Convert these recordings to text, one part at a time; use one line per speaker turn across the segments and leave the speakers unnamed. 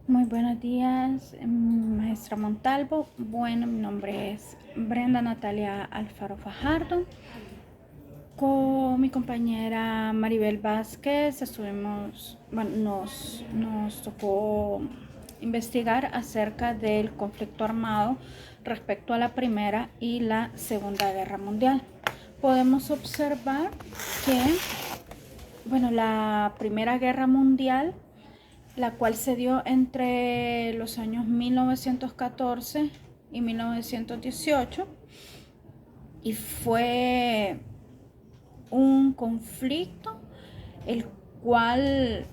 Muy buenos días, maestra Montalvo. Bueno, mi nombre es Brenda Natalia Alfaro Fajardo. Con mi compañera Maribel Vázquez nos tocó investigar acerca del conflicto armado respecto a la Primera y la Segunda Guerra Mundial. Podemos observar que, la Primera Guerra Mundial, la cual se dio entre los años 1914 y 1918, y fue un conflicto el cual,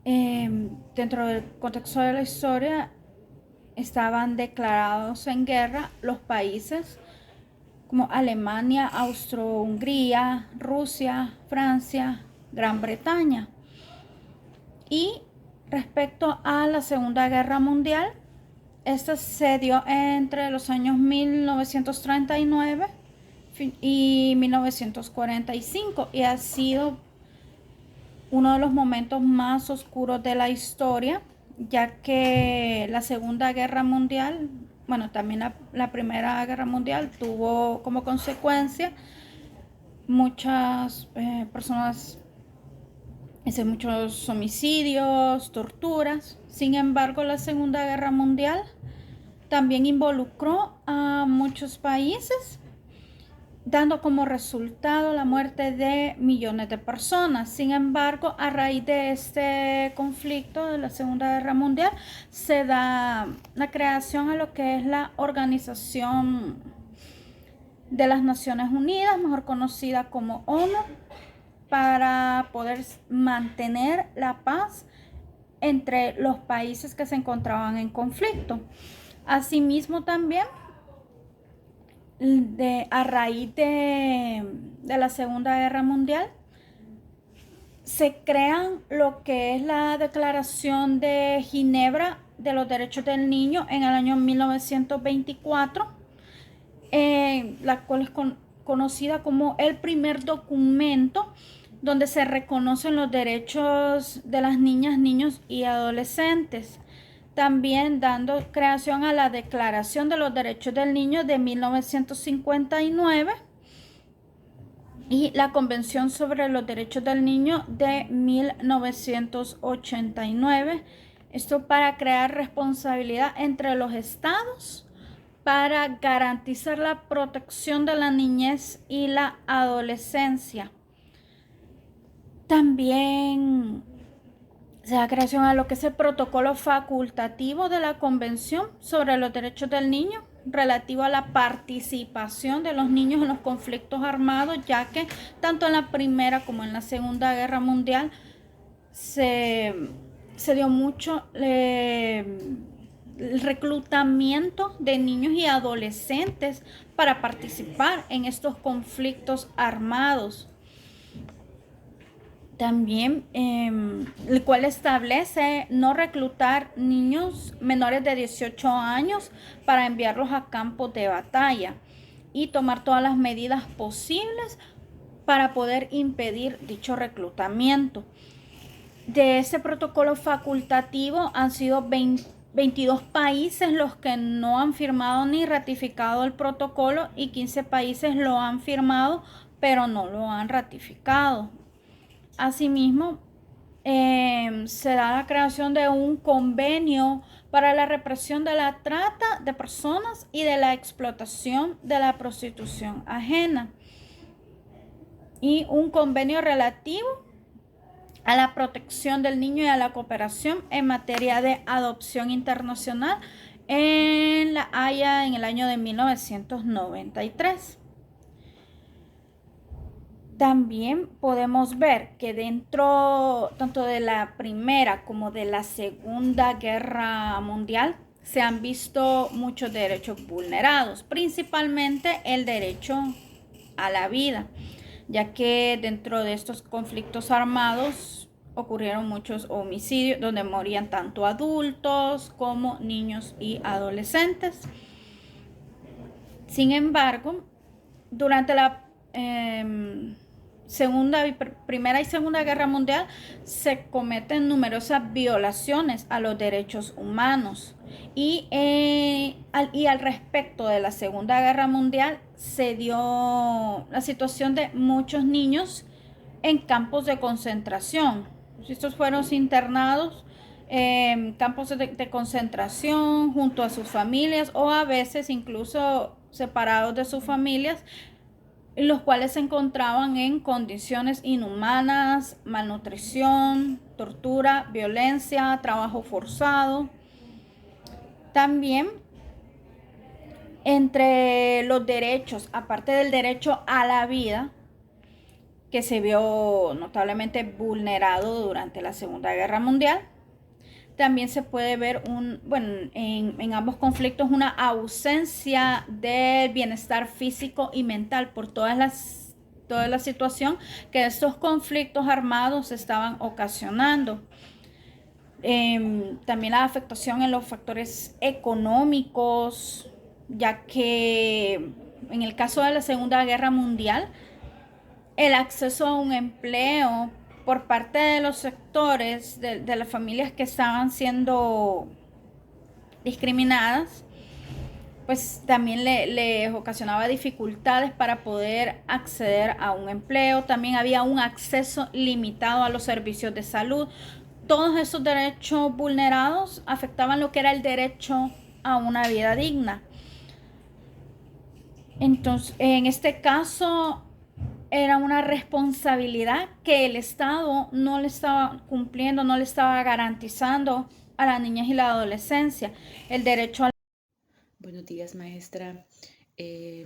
dentro del contexto de la historia, estaban declarados en guerra los países como Alemania, Austro-Hungría, Rusia, Francia, Gran Bretaña. Y respecto a la Segunda Guerra Mundial, esta se dio entre los años 1939 y 1945 y ha sido uno de los momentos más oscuros de la historia, ya que la Segunda Guerra Mundial, también la Primera Guerra Mundial tuvo como consecuencia muchas personas, muchos homicidios, torturas. Sin embargo, la Segunda Guerra Mundial también involucró a muchos países, dando como resultado la muerte de millones de personas. Sin embargo, a raíz de este conflicto de la Segunda Guerra Mundial, se da la creación a lo que es la Organización de las Naciones Unidas, mejor conocida como ONU, para poder mantener la paz entre los países que se encontraban en conflicto. Asimismo, también a raíz de la Segunda Guerra Mundial, se crean lo que es la Declaración de Ginebra de los Derechos del Niño en el año 1924, la cual es conocida como el primer documento donde se reconocen los derechos de las niñas, niños y adolescentes. También dando creación a la Declaración de los Derechos del Niño de 1959 y la Convención sobre los Derechos del Niño de 1989. Esto para crear responsabilidad entre los estados para garantizar la protección de la niñez y la adolescencia. También se da creación a lo que es el protocolo facultativo de la Convención sobre los Derechos del Niño relativo a la participación de los niños en los conflictos armados, ya que tanto en la Primera como en la Segunda Guerra Mundial se dio mucho el reclutamiento de niños y adolescentes para participar en estos conflictos armados. También el cual establece no reclutar niños menores de 18 años para enviarlos a campos de batalla y tomar todas las medidas posibles para poder impedir dicho reclutamiento. De ese protocolo facultativo han sido 22 países los que no han firmado ni ratificado el protocolo y 15 países lo han firmado pero no lo han ratificado. Asimismo, se da la creación de un convenio para la represión de la trata de personas y de la explotación de la prostitución ajena, y un convenio relativo a la protección del niño y a la cooperación en materia de adopción internacional en La Haya en el año de 1993. También podemos ver que dentro tanto de la Primera como de la Segunda Guerra Mundial se han visto muchos derechos vulnerados, principalmente el derecho a la vida, ya que dentro de estos conflictos armados ocurrieron muchos homicidios donde morían tanto adultos como niños y adolescentes. Sin embargo, durante Primera y Segunda Guerra Mundial se cometen numerosas violaciones a los derechos humanos. Y al respecto de la Segunda Guerra Mundial se dio la situación de muchos niños en campos de concentración. Estos fueron internados en campos de concentración junto a sus familias o a veces incluso separados de sus familias, los cuales se encontraban en condiciones inhumanas, malnutrición, tortura, violencia, trabajo forzado. También entre los derechos, aparte del derecho a la vida, que se vio notablemente vulnerado durante la Segunda Guerra Mundial, también se puede ver en ambos conflictos una ausencia de bienestar físico y mental por toda la situación que estos conflictos armados estaban ocasionando. También la afectación en los factores económicos, ya que en el caso de la Segunda Guerra Mundial, el acceso a un empleo por parte de los sectores de las familias que estaban siendo discriminadas, pues también les ocasionaba dificultades para poder acceder a un empleo. También había un acceso limitado a los servicios de salud. Todos esos derechos vulnerados afectaban lo que era el derecho a una vida digna. Entonces, en este caso, era una responsabilidad que el Estado no le estaba cumpliendo, no le estaba garantizando a las niñas y la adolescencia el derecho a...
Buenos días, maestra. Eh,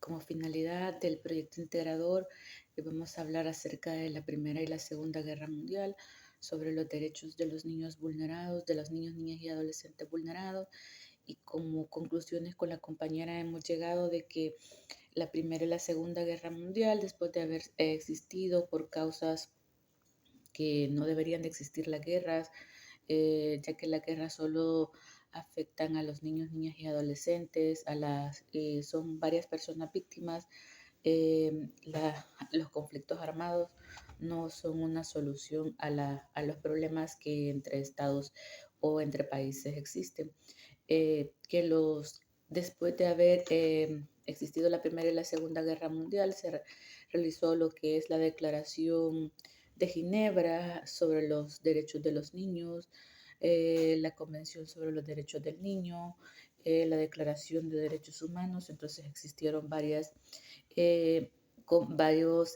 Como finalidad del proyecto integrador, vamos a hablar acerca de la Primera y la Segunda Guerra Mundial, sobre los derechos de los niños vulnerados, de los niños, niñas y adolescentes vulnerados. Y como conclusiones con la compañera hemos llegado de que la Primera y la Segunda Guerra Mundial, después de haber existido por causas que no deberían de existir las guerras, ya que la guerra solo afectan a los niños, niñas y adolescentes, son varias personas víctimas. Los conflictos armados no son una solución a los problemas que entre estados o entre países existen. Después de haber existido la Primera y la Segunda Guerra Mundial, se realizó lo que es la Declaración de Ginebra sobre los derechos de los niños, la Convención sobre los Derechos del Niño, la Declaración de Derechos Humanos. Entonces existieron varios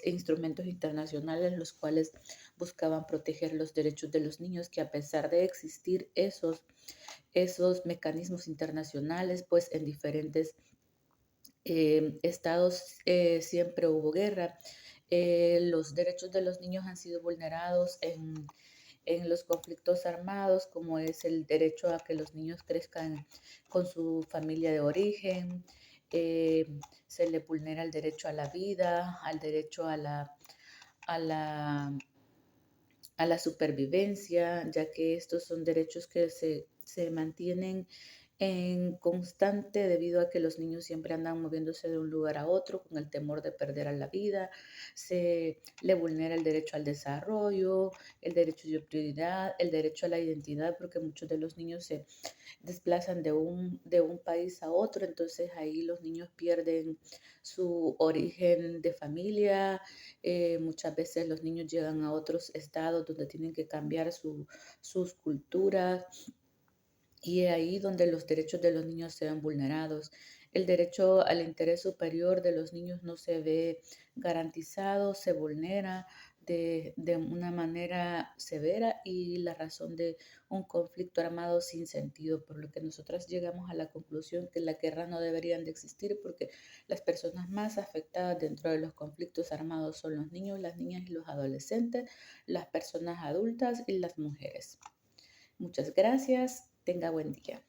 instrumentos internacionales los cuales buscaban proteger los derechos de los niños, que a pesar de existir esos mecanismos internacionales, pues en diferentes estados siempre hubo guerra. Los derechos de los niños han sido vulnerados en los conflictos armados, como es el derecho a que los niños crezcan con su familia de origen. Se le vulnera el derecho a la vida, al derecho a la supervivencia, ya que estos son derechos que se mantienen en constante debido a que los niños siempre andan moviéndose de un lugar a otro con el temor de perder a la vida. Se le vulnera el derecho al desarrollo, el derecho de prioridad, el derecho a la identidad, porque muchos de los niños se desplazan de un país a otro, entonces ahí los niños pierden su origen de familia. Muchas veces los niños llegan a otros estados donde tienen que cambiar sus culturas, y es ahí donde los derechos de los niños se ven vulnerados. El derecho al interés superior de los niños no se ve garantizado, se vulnera de una manera severa, y la razón de un conflicto armado sin sentido, por lo que nosotras llegamos a la conclusión que la guerra no deberían de existir, porque las personas más afectadas dentro de los conflictos armados son los niños, las niñas y los adolescentes, las personas adultas y las mujeres. Muchas gracias. Tenga buen día.